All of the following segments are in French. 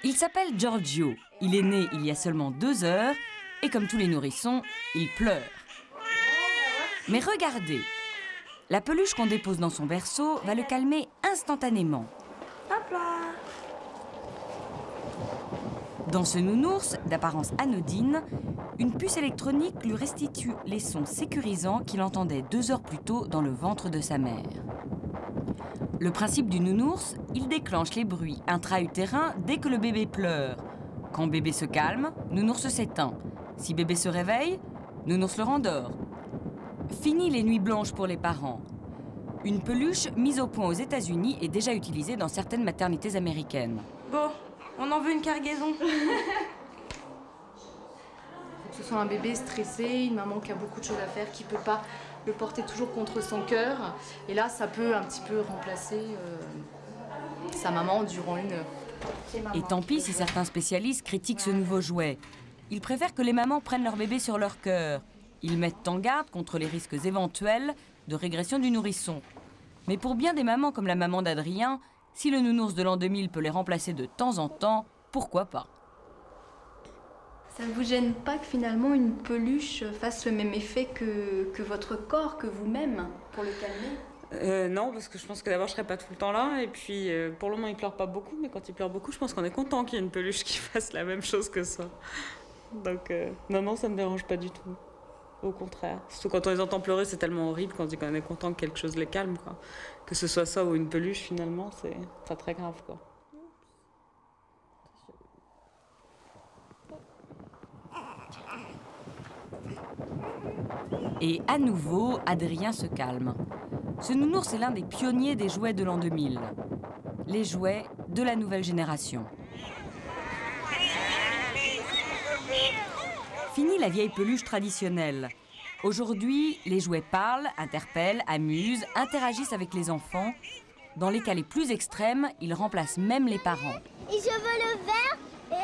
Il s'appelle Giorgio. Il est né il y a seulement 2 heures et comme tous les nourrissons, il pleure. Mais regardez, la peluche qu'on dépose dans son berceau va le calmer instantanément. Hop là. Dans ce nounours, d'apparence anodine, une puce électronique lui restitue les sons sécurisants qu'il entendait 2 heures plus tôt dans le ventre de sa mère. Le principe du nounours, il déclenche les bruits intra-utérins dès que le bébé pleure. Quand bébé se calme, nounours s'éteint. Si bébé se réveille, nounours le rendort. Fini les nuits blanches pour les parents. Une peluche mise au point aux États-Unis est déjà utilisée dans certaines maternités américaines. Bon, on en veut une cargaison. Faut que ce soit un bébé stressé, une maman qui a beaucoup de choses à faire, qui peut pas le porter toujours contre son cœur. Et là, ça peut un petit peu remplacer sa maman durant une heure. Et tant pis si certains spécialistes critiquent ce nouveau jouet. Ils préfèrent que les mamans prennent leur bébé sur leur cœur. Ils mettent en garde contre les risques éventuels de régression du nourrisson. Mais pour bien des mamans comme la maman d'Adrien, si le nounours de l'an 2000 peut les remplacer de temps en temps, pourquoi pas? Ça ne vous gêne pas que finalement une peluche fasse le même effet que votre corps, que vous-même, pour le calmer? Non, parce que je pense que d'abord je serai pas tout le temps là. Et puis pour le moment il pleure pas beaucoup, mais quand il pleure beaucoup, je pense qu'on est content qu'il y ait une peluche qui fasse la même chose que ça. Donc non, ça me dérange pas du tout. Au contraire. Surtout quand on les entend pleurer, c'est tellement horrible quand on dit qu'on est content que quelque chose les calme, quoi. Que ce soit ça ou une peluche, finalement, c'est pas très grave, quoi. Et à nouveau, Adrien se calme. Ce nounours est l'un des pionniers des jouets de l'an 2000. Les jouets de la nouvelle génération. Fini la vieille peluche traditionnelle. Aujourd'hui, les jouets parlent, interpellent, amusent, interagissent avec les enfants. Dans les cas les plus extrêmes, ils remplacent même les parents. Et je veux le vert et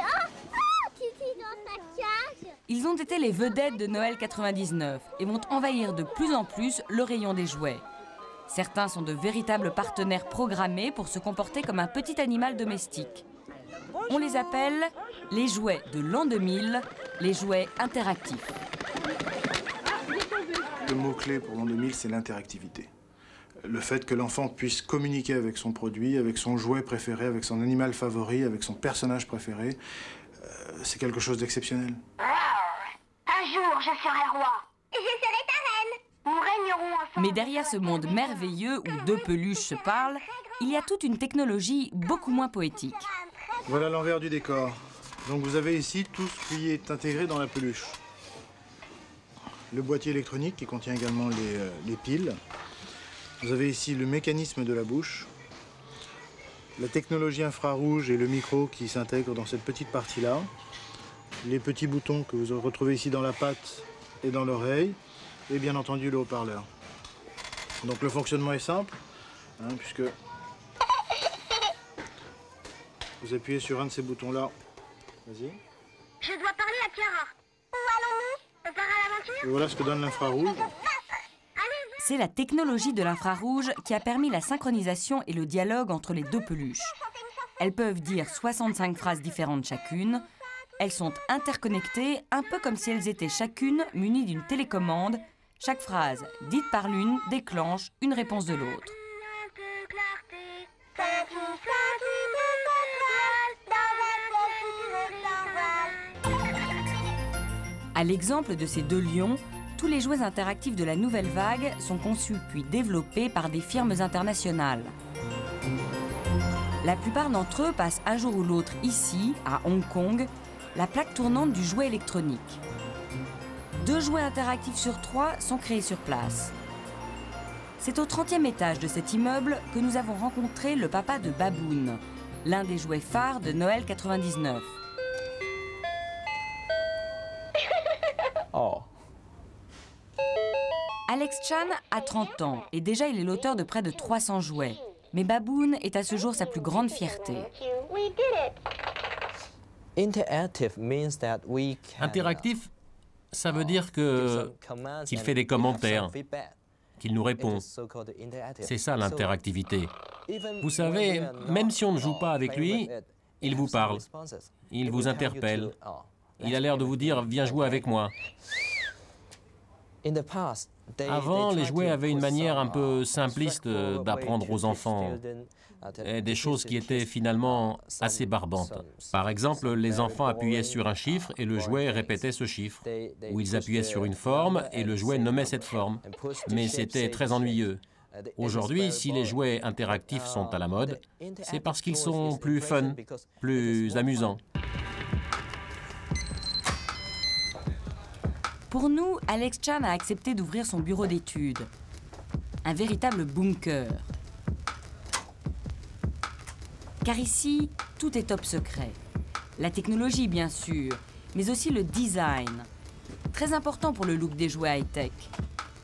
Kiki dans sa cage. Ils ont été les vedettes de Noël 99 et vont envahir de plus en plus le rayon des jouets. Certains sont de véritables partenaires programmés pour se comporter comme un petit animal domestique. On les appelle les jouets de l'an 2000, les jouets interactifs. Le mot-clé pour l'an 2000, c'est l'interactivité. Le fait que l'enfant puisse communiquer avec son produit, avec son jouet préféré, avec son animal favori, avec son personnage préféré, c'est quelque chose d'exceptionnel. Un jour, je serai roi. Et je serai ta reine. Nous régnerons ensemble. Mais derrière ce monde merveilleux où 2 peluches se parlent, il y a toute une technologie beaucoup moins poétique. Voilà l'envers du décor. Donc vous avez ici tout ce qui est intégré dans la peluche. Le boîtier électronique qui contient également les piles. Vous avez ici le mécanisme de la bouche, la technologie infrarouge et le micro qui s'intègrent dans cette petite partie-là, les petits boutons que vous retrouvez ici dans la patte et dans l'oreille, et bien entendu le haut-parleur. Donc le fonctionnement est simple, puisque vous appuyez sur un de ces boutons-là. Vas-y. Je dois parler à Chiara. Où allons-nous? On part à l'aventure? Et voilà ce que donne l'infrarouge. C'est la technologie de l'infrarouge qui a permis la synchronisation et le dialogue entre les 2 peluches. Elles peuvent dire 65 phrases différentes chacune. Elles sont interconnectées, un peu comme si elles étaient chacune munies d'une télécommande. Chaque phrase, dite par l'une, déclenche une réponse de l'autre. À l'exemple de ces 2 lions, tous les jouets interactifs de la nouvelle vague sont conçus puis développés par des firmes internationales. La plupart d'entre eux passent un jour ou l'autre ici, à Hong Kong, la plaque tournante du jouet électronique. 2 jouets interactifs sur 3 sont créés sur place. C'est au 30e étage de cet immeuble que nous avons rencontré le papa de Baboon, l'un des jouets phares de Noël 99. Oh. Alex Chan a 30 ans et déjà il est l'auteur de près de 300 jouets. Mais Baboon est à ce jour sa plus grande fierté. Interactif, ça veut dire qu'il fait des commentaires, qu'il nous répond. C'est ça l'interactivité. Vous savez, même si on ne joue pas avec lui, Il vous parle, il vous interpelle, il a l'air de vous dire « viens jouer avec moi ». Avant, les jouets avaient une manière un peu simpliste d'apprendre aux enfants, et des choses qui étaient finalement assez barbantes. Par exemple, les enfants appuyaient sur un chiffre et le jouet répétait ce chiffre, ou ils appuyaient sur une forme et le jouet nommait cette forme, mais c'était très ennuyeux. Aujourd'hui, si les jouets interactifs sont à la mode, c'est parce qu'ils sont plus fun, plus amusants. Pour nous, Alex Chan a accepté d'ouvrir son bureau d'études. Un véritable bunker. Car ici, tout est top secret. La technologie, bien sûr, mais aussi le design. Très important pour le look des jouets high-tech.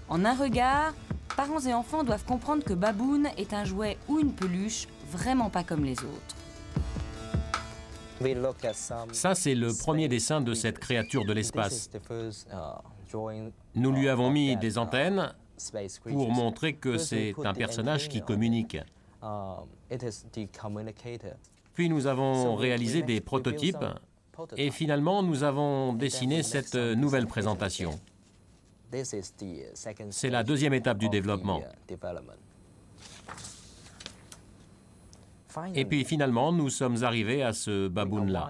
En un regard, parents et enfants doivent comprendre que Baboon est un jouet ou une peluche vraiment pas comme les autres. Ça, c'est le premier dessin de cette créature de l'espace. Nous lui avons mis des antennes pour montrer que c'est un personnage qui communique. Puis nous avons réalisé des prototypes et finalement nous avons dessiné cette nouvelle présentation. C'est la deuxième étape du développement. Et puis finalement, nous sommes arrivés à ce baboon-là.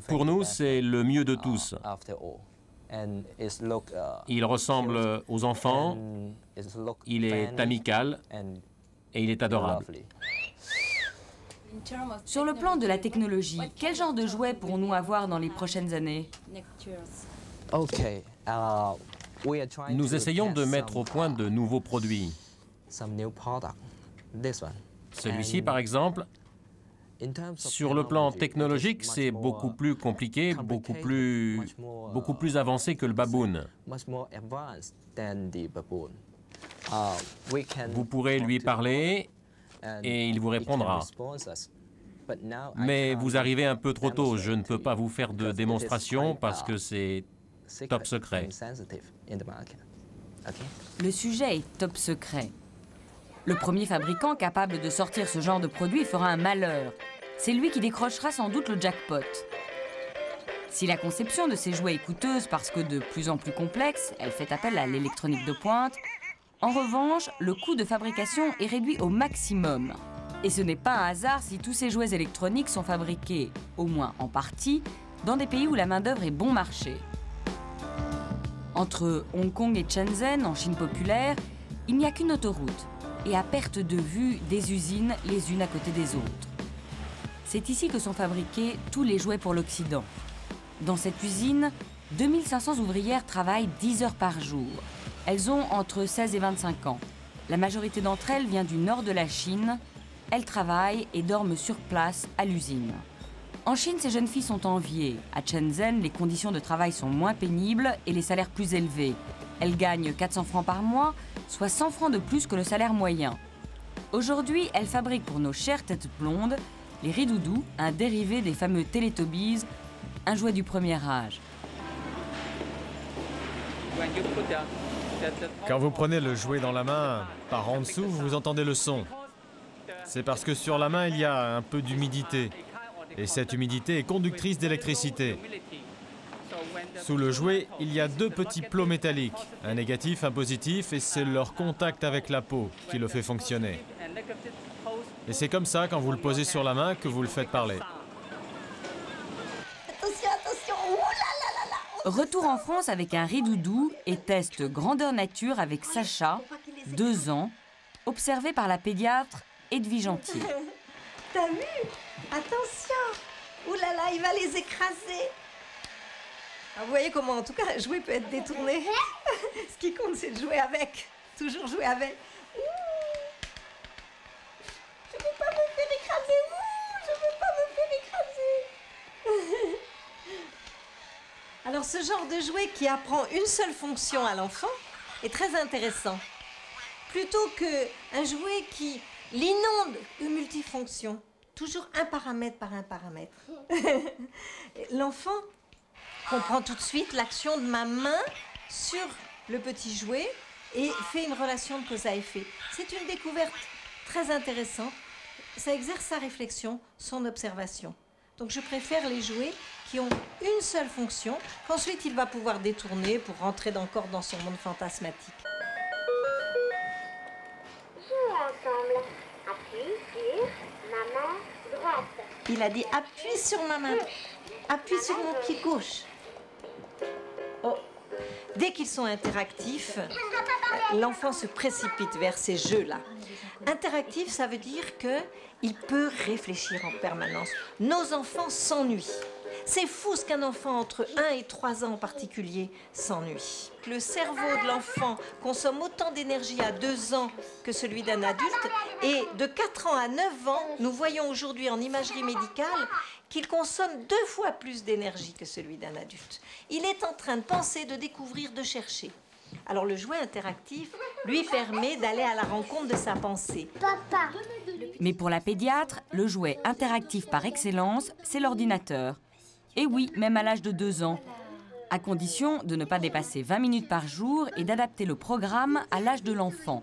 Pour nous, c'est le mieux de tous. Il ressemble aux enfants, il est amical et il est adorable. Sur le plan de la technologie, quel genre de jouets pourrons-nous avoir dans les prochaines années? Nous essayons de mettre au point de nouveaux produits. Celui-ci, par exemple, sur le plan technologique, c'est beaucoup plus compliqué, beaucoup plus avancé que le baboon. Vous pourrez lui parler et il vous répondra. Mais vous arrivez un peu trop tôt, je ne peux pas vous faire de démonstration parce que c'est top secret. Le sujet est top secret. Le premier fabricant capable de sortir ce genre de produit fera un malheur. C'est lui qui décrochera sans doute le jackpot. Si la conception de ces jouets est coûteuse parce que de plus en plus complexe, elle fait appel à l'électronique de pointe, en revanche, le coût de fabrication est réduit au maximum. Et ce n'est pas un hasard si tous ces jouets électroniques sont fabriqués, au moins en partie, dans des pays où la main-d'œuvre est bon marché. Entre Hong Kong et Shenzhen, en Chine populaire, il n'y a qu'une autoroute et à perte de vue des usines les unes à côté des autres. C'est ici que sont fabriqués tous les jouets pour l'Occident. Dans cette usine, 2500 ouvrières travaillent 10 heures par jour. Elles ont entre 16 et 25 ans. La majorité d'entre elles vient du nord de la Chine. Elles travaillent et dorment sur place à l'usine. En Chine, ces jeunes filles sont enviées. À Shenzhen, les conditions de travail sont moins pénibles et les salaires plus élevés. Elles gagnent 400 francs par mois, soit 100 francs de plus que le salaire moyen. Aujourd'hui, elles fabriquent pour nos chères têtes blondes les ridoudous, un dérivé des fameux Teletubbies, un jouet du premier âge. Quand vous prenez le jouet dans la main, par en dessous, vous entendez le son. C'est parce que sur la main, il y a un peu d'humidité. Et cette humidité est conductrice d'électricité. Sous le jouet, il y a deux petits plots métalliques, un négatif, un positif, et c'est leur contact avec la peau qui le fait fonctionner. Et c'est comme ça, quand vous le posez sur la main, que vous le faites parler. Attention, attention. Ouh là là là là. Retour en France avec un ridoudou et test grandeur nature avec Sacha, 2 ans, observé par la pédiatre Edwige Antier. T'as vu? Attention! Ouh là là, il va les écraser! Ah, vous voyez comment, en tout cas, un jouet peut être détourné. Ce qui compte, c'est de jouer avec. Toujours jouer avec. Ouh. Je veux pas me faire écraser! Ouh, je veux pas me faire écraser! Alors, ce genre de jouet qui apprend une seule fonction à l'enfant est très intéressant. Plutôt qu'un jouet qui l'inonde de multifonctions. Toujours un paramètre par un paramètre. L'enfant comprend tout de suite l'action de ma main sur le petit jouet et fait une relation de cause à effet. C'est une découverte très intéressante. Ça exerce sa réflexion, son observation. Donc je préfère les jouets qui ont une seule fonction, qu'ensuite il va pouvoir détourner pour rentrer encore dans son monde fantasmatique. Jouons ensemble. Appuie sur ma main droite. Il a dit appuie sur ma main, appuie sur mon pied gauche. Oh. Dès qu'ils sont interactifs, l'enfant se précipite vers ces jeux-là. Interactif, ça veut dire qu'il peut réfléchir en permanence. Nos enfants s'ennuient. C'est fou ce qu'un enfant entre 1 et 3 ans en particulier s'ennuie. Le cerveau de l'enfant consomme autant d'énergie à 2 ans que celui d'un adulte. Et de 4 ans à 9 ans, nous voyons aujourd'hui en imagerie médicale qu'il consomme 2 fois plus d'énergie que celui d'un adulte. Il est en train de penser, de découvrir, de chercher. Alors le jouet interactif lui permet d'aller à la rencontre de sa pensée. Papa. Mais pour la pédiatre, le jouet interactif par excellence, c'est l'ordinateur. Et oui, même à l'âge de 2 ans. À condition de ne pas dépasser 20 minutes par jour et d'adapter le programme à l'âge de l'enfant.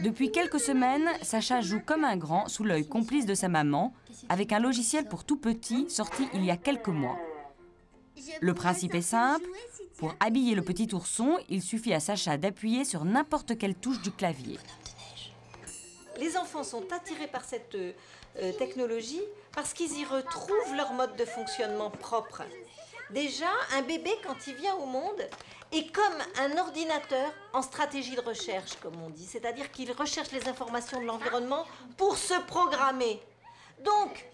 Depuis quelques semaines, Sacha joue comme un grand sous l'œil complice de sa maman, avec un logiciel pour tout petit sorti il y a quelques mois. Le principe est simple. Pour habiller le petit ourson, il suffit à Sacha d'appuyer sur n'importe quelle touche du clavier. Les enfants sont attirés par cette technologie parce qu'ils y retrouvent leur mode de fonctionnement propre. Déjà, un bébé, quand il vient au monde, est comme un ordinateur en stratégie de recherche, comme on dit. C'est-à-dire qu'il recherche les informations de l'environnement pour se programmer. Donc,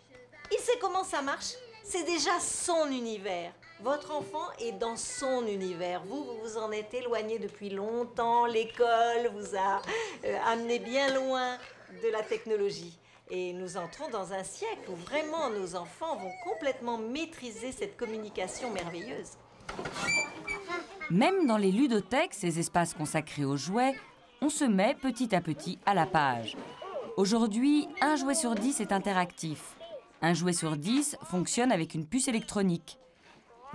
il sait comment ça marche. C'est déjà son univers. Votre enfant est dans son univers. Vous vous en êtes éloigné depuis longtemps. L'école vous a amené bien loin de la technologie. Et nous entrons dans un siècle où vraiment nos enfants vont complètement maîtriser cette communication merveilleuse. Même dans les ludothèques, ces espaces consacrés aux jouets, on se met petit à petit à la page. Aujourd'hui, 1 jouet sur 10 est interactif. 1 jouet sur 10 fonctionne avec une puce électronique.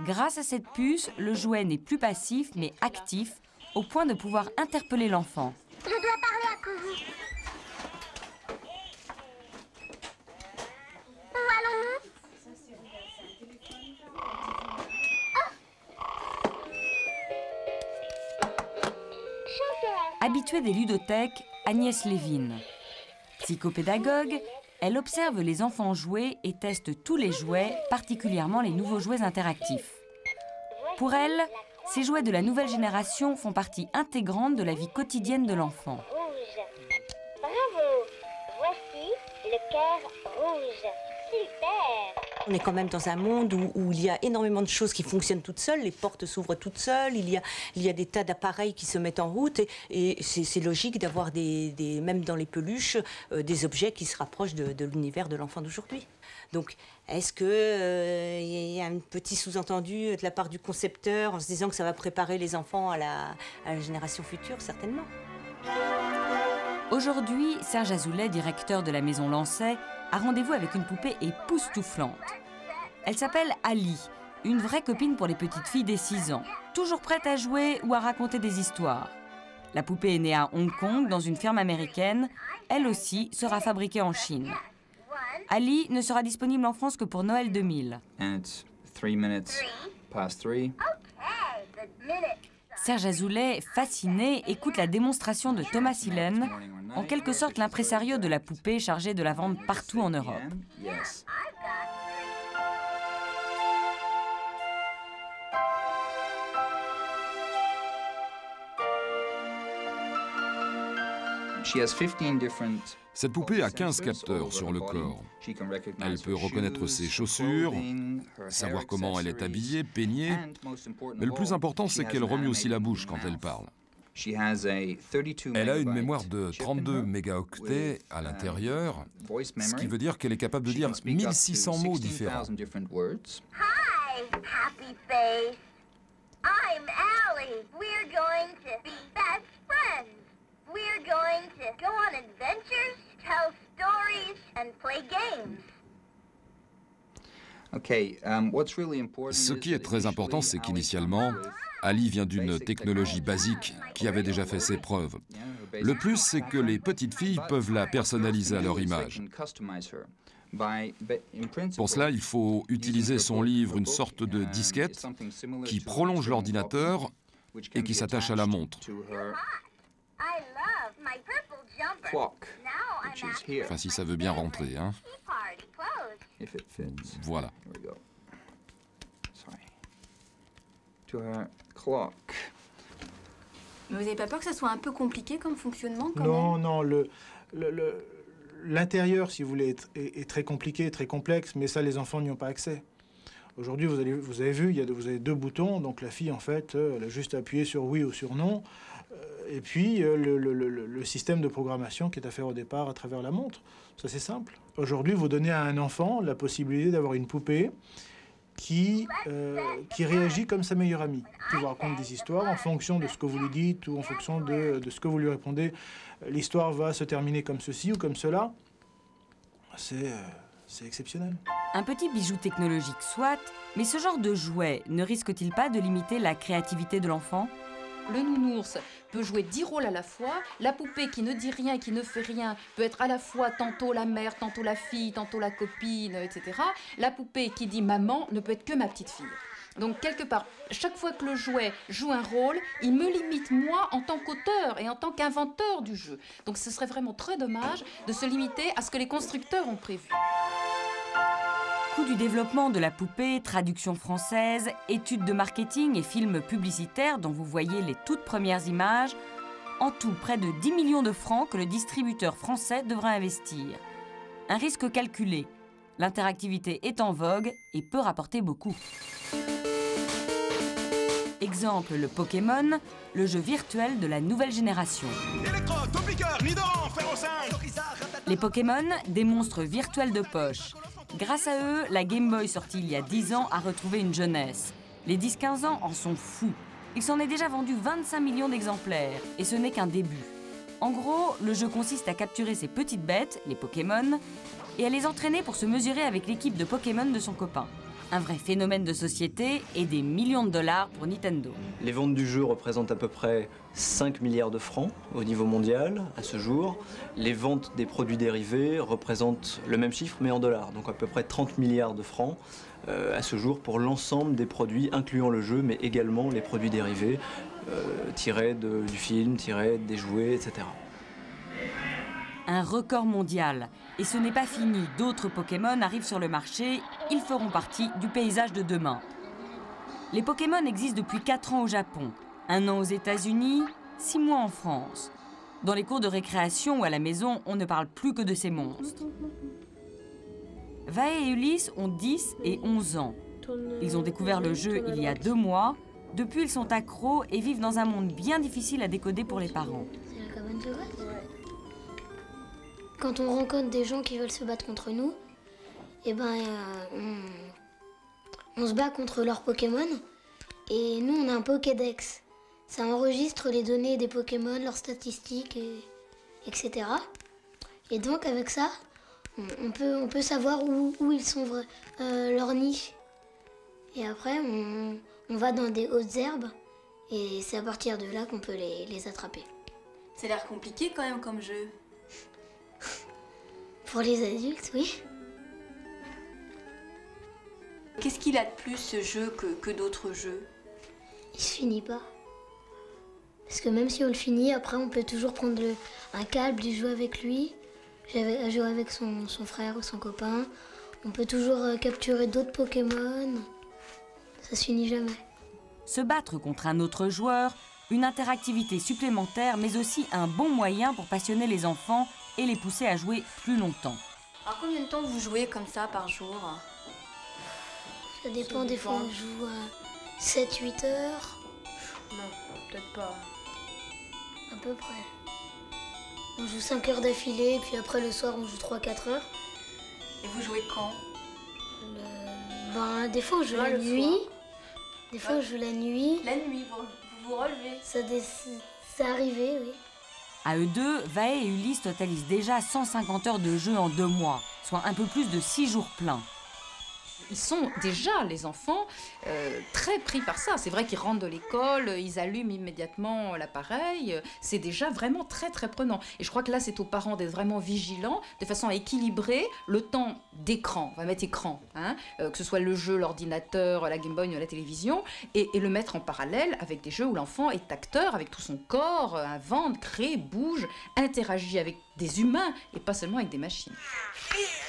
Grâce à cette puce, le jouet n'est plus passif mais actif, au point de pouvoir interpeller l'enfant. Je dois parler à Kourou. Où allons-nous? Habituée des ludothèques, Agnès Lévin. Psychopédagogue, elle observe les enfants jouer et teste tous les jouets, particulièrement les nouveaux jouets interactifs. Pour elle, ces jouets de la nouvelle génération font partie intégrante de la vie quotidienne de l'enfant. Rouge. Bravo. Voici le cœur rouge. Super. On est quand même dans un monde où il y a énormément de choses qui fonctionnent toutes seules, les portes s'ouvrent toutes seules, il y a des tas d'appareils qui se mettent en route et c'est logique d'avoir même dans les peluches, des objets qui se rapprochent de l'univers de l'enfant d'aujourd'hui. Donc, est-ce qu'il y a un petit sous-entendu de la part du concepteur en se disant que ça va préparer les enfants à la génération future? Certainement. Aujourd'hui, Serge Azoulay, directeur de la Maison Lancet, a rendez-vous avec une poupée époustouflante. Elle s'appelle Ali, une vraie copine pour les petites filles des 6 ans, toujours prête à jouer ou à raconter des histoires. La poupée est née à Hong Kong, dans une ferme américaine. Elle aussi sera fabriquée en Chine. Ali ne sera disponible en France que pour Noël 2000. Serge Azoulay, fasciné, écoute la démonstration de Thomas Sillen, en quelque sorte l'impresario de la poupée chargé de la vendre partout en Europe. Cette poupée a 15 capteurs sur le corps. Elle peut reconnaître ses chaussures, savoir comment elle est habillée, peignée. Mais le plus important, c'est qu'elle remue aussi la bouche quand elle parle. Elle a une mémoire de 32 mégaoctets à l'intérieur, ce qui veut dire qu'elle est capable de dire 1600 mots différents. Hi, happy face. I'm Allie. We're going to be best friends. We're going to go on adventures, tell stories, and play games. Ce qui est très important, c'est qu'initialement, Ali vient d'une technologie basique qui avait déjà fait ses preuves. Le plus, c'est que les petites filles peuvent la personnaliser à leur image. Pour cela, il faut utiliser son livre, une sorte de disquette qui prolonge l'ordinateur et qui s'attache à la montre. Enfin, si ça veut bien rentrer, hein. Voilà. Mais vous n'avez pas peur que ça soit un peu compliqué comme fonctionnement quand Non, même? non, l'intérieur, si vous voulez, est très compliqué, très complexe, mais ça, les enfants n'y ont pas accès. Aujourd'hui, vous avez vu, vous avez 2 boutons, donc la fille, en fait, elle a juste appuyé sur oui ou sur non, et puis le système de programmation qui est à faire au départ à travers la montre. Ça, c'est simple. Aujourd'hui, vous donnez à un enfant la possibilité d'avoir une poupée qui réagit comme sa meilleure amie, qui vous raconte des histoires en fonction de ce que vous lui dites ou en fonction de ce que vous lui répondez. L'histoire va se terminer comme ceci ou comme cela. C'est exceptionnel. Un petit bijou technologique soit, mais ce genre de jouet ne risque-t-il pas de limiter la créativité de l'enfant? Le nounours peut jouer 10 rôles à la fois. La poupée qui ne dit rien et qui ne fait rien peut être à la fois tantôt la mère, tantôt la fille, tantôt la copine, etc. La poupée qui dit maman ne peut être que ma petite fille. Donc, quelque part, chaque fois que le jouet joue un rôle, il me limite, moi, en tant qu'auteur et en tant qu'inventeur du jeu. Donc, ce serait vraiment très dommage de se limiter à ce que les constructeurs ont prévu. Coût du développement de la poupée, traduction française, études de marketing et films publicitaires dont vous voyez les toutes premières images. En tout, près de 10 millions de francs que le distributeur français devra investir. Un risque calculé. L'interactivité est en vogue et peut rapporter beaucoup. Exemple, le Pokémon, le jeu virtuel de la nouvelle génération. Les Pokémon, des monstres virtuels de poche. Grâce à eux, la Game Boy sortie il y a 10 ans a retrouvé une jeunesse. Les 10-15 ans en sont fous. Il s'en est déjà vendu 25 millions d'exemplaires, et ce n'est qu'un début. En gros, le jeu consiste à capturer ces petites bêtes, les Pokémon, et à les entraîner pour se mesurer avec l'équipe de Pokémon de son copain. Un vrai phénomène de société et des millions de dollars pour Nintendo. Les ventes du jeu représentent à peu près 5 milliards de francs au niveau mondial à ce jour. Les ventes des produits dérivés représentent le même chiffre mais en dollars, donc à peu près 30 milliards de francs à ce jour pour l'ensemble des produits incluant le jeu mais également les produits dérivés tirés du film, tirés des jouets, etc. Un record mondial. Et ce n'est pas fini, d'autres Pokémon arrivent sur le marché, ils feront partie du paysage de demain. Les Pokémon existent depuis 4 ans au Japon, 1 an aux États-Unis, 6 mois en France. Dans les cours de récréation ou à la maison, on ne parle plus que de ces monstres. Vae et Ulysse ont 10 et 11 ans. Ils ont découvert le jeu il y a 2 mois. Depuis, ils sont accros et vivent dans un monde bien difficile à décoder pour les parents. C'est la cabane secrète ? Quand on rencontre des gens qui veulent se battre contre nous, eh ben, on se bat contre leurs Pokémon et nous on a un Pokédex. Ça enregistre les données des Pokémon, leurs statistiques, etc. Et donc avec ça, on peut savoir où ils sont leur nid. Et après, on va dans des hautes herbes et c'est à partir de là qu'on peut les attraper. Ça a l'air compliqué quand même comme jeu. Pour les adultes, oui. Qu'est-ce qu'il a de plus ce jeu que d'autres jeux? Il se finit pas. Parce que même si on le finit, après on peut toujours prendre un câble et jouer avec lui, jouer avec son frère ou son copain. On peut toujours capturer d'autres Pokémon. Ça se finit jamais. Se battre contre un autre joueur, une interactivité supplémentaire, mais aussi un bon moyen pour passionner les enfants et les pousser à jouer plus longtemps. Alors combien de temps vous jouez comme ça par jour? Ça dépend, des fois on joue à 7-8 heures. Non, peut-être pas. À peu près. On joue 5 heures d'affilée, puis après le soir on joue 3-4 heures. Et vous jouez quand? Des fois on joue la nuit. Des fois on joue la nuit. La nuit, vous relevez? C'est arrivé, oui. À eux deux, Vae et Ulysse totalisent déjà 150 heures de jeu en 2 mois, soit un peu plus de 6 jours pleins. ils sont déjà, les enfants, très pris par ça. C'est vrai qu'ils rentrent de l'école, ils allument immédiatement l'appareil. C'est déjà vraiment très, très prenant. Et je crois que là, c'est aux parents d'être vraiment vigilants, de façon à équilibrer le temps d'écran. On va mettre écran, hein, que ce soit le jeu, l'ordinateur, la Game Boy, la télévision, et le mettre en parallèle avec des jeux où l'enfant est acteur, avec tout son corps, invente, crée, bouge, interagit avec des humains et pas seulement avec des machines.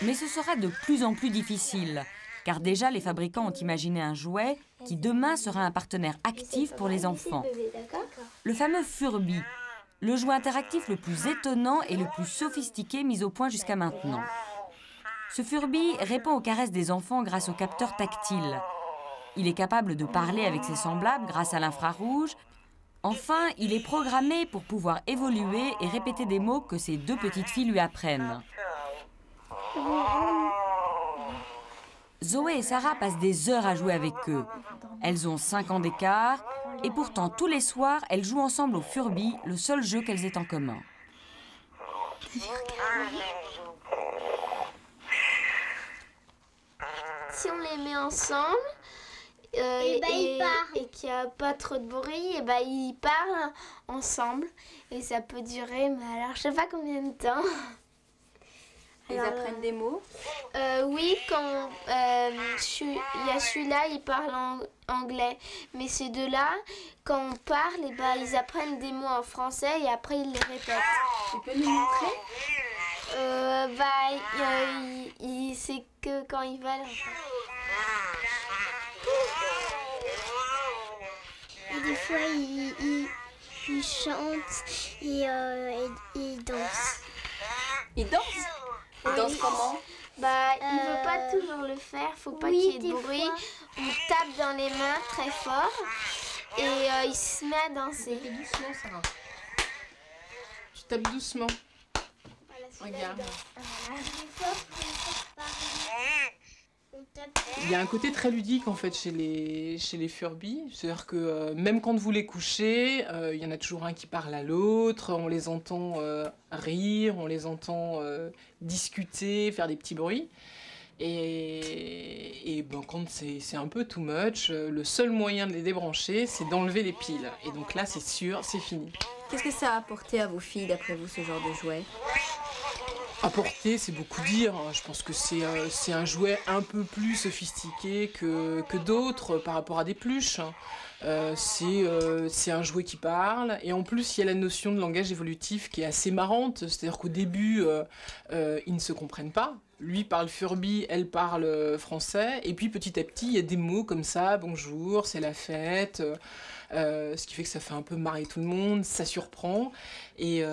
Mais ce sera de plus en plus difficile, car déjà les fabricants ont imaginé un jouet qui demain sera un partenaire actif pour les enfants. Le fameux Furby, le jouet interactif le plus étonnant et le plus sophistiqué mis au point jusqu'à maintenant. Ce Furby répond aux caresses des enfants grâce au capteur tactile. Il est capable de parler avec ses semblables grâce à l'infrarouge. Enfin, il est programmé pour pouvoir évoluer et répéter des mots que ses deux petites filles lui apprennent. Zoé et Sarah passent des heures à jouer avec eux. Elles ont 5 ans d'écart et pourtant tous les soirs, elles jouent ensemble au Furby, le seul jeu qu'elles aient en commun. Si on les met ensemble et qu'il n'y a pas trop de bruit, et ils parlent ensemble et ça peut durer, mais alors je sais pas combien de temps. Ils apprennent des mots? Oui, quand il y a celui-là, il parle en anglais. Mais ces deux-là, quand on parle, ils apprennent des mots en français et après ils les répètent. Tu peux nous montrer? C'est que quand ils veulent. Et des fois, ils chantent et ils dansent. Ils dansent? Ils dansent comment? Il ne veut pas toujours le faire, faut pas qu'il y ait de bruit. On tape dans les mains très fort et il se met à danser. Doucement, Sarah. Tu tapes doucement. Regarde. Il y a un côté très ludique en fait chez les Furby, c'est-à-dire que même quand vous les couchez, il y en a toujours un qui parle à l'autre, on les entend rire, on les entend discuter, faire des petits bruits. Et quand c'est un peu too much, le seul moyen de les débrancher, c'est d'enlever les piles. Et donc là, c'est sûr, c'est fini. Qu'est-ce que ça a apporté à vos filles, d'après vous, ce genre de jouet? Apporter, c'est beaucoup dire. Je pense que c'est un jouet un peu plus sophistiqué que d'autres par rapport à des pluches. C'est un jouet qui parle. Et en plus, il y a la notion de langage évolutif qui est assez marrante. C'est-à-dire qu'au début, ils ne se comprennent pas. Lui parle Furby, elle parle français. Et puis petit à petit, il y a des mots comme ça. Bonjour, c'est la fête. Ce qui fait que ça fait un peu marrer tout le monde. Ça surprend. Et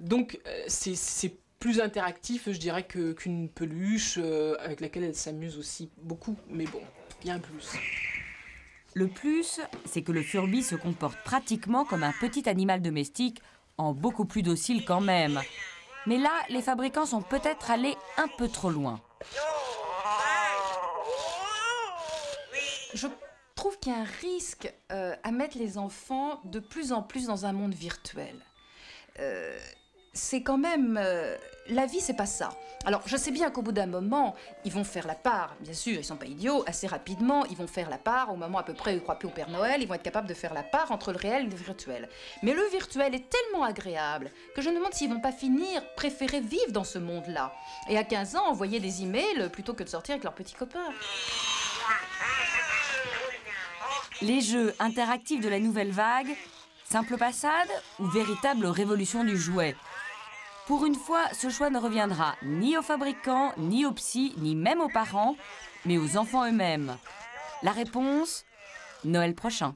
donc, c'est plus interactif, je dirais, qu'une peluche avec laquelle elle s'amuse aussi beaucoup. Mais bon, il y a un plus. Le plus, c'est que le Furby se comporte pratiquement comme un petit animal domestique, en beaucoup plus docile quand même. Mais là, les fabricants sont peut-être allés un peu trop loin. Je trouve qu'il y a un risque à mettre les enfants de plus en plus dans un monde virtuel. C'est quand même... la vie, c'est pas ça. Alors, je sais bien qu'au bout d'un moment, ils vont faire la part. Bien sûr, ils sont pas idiots. Assez rapidement, ils vont faire la part. Au moment à peu près où ils croient plus au Père Noël, ils vont être capables de faire la part entre le réel et le virtuel. Mais le virtuel est tellement agréable que je me demande s'ils vont pas finir préférer vivre dans ce monde-là. Et à 15 ans, envoyer des emails plutôt que de sortir avec leurs petits copains. Les jeux interactifs de la nouvelle vague, simple passade ou véritable révolution du jouet? Pour une fois, ce choix ne reviendra ni aux fabricants, ni aux psys, ni même aux parents, mais aux enfants eux-mêmes. La réponse, Noël prochain.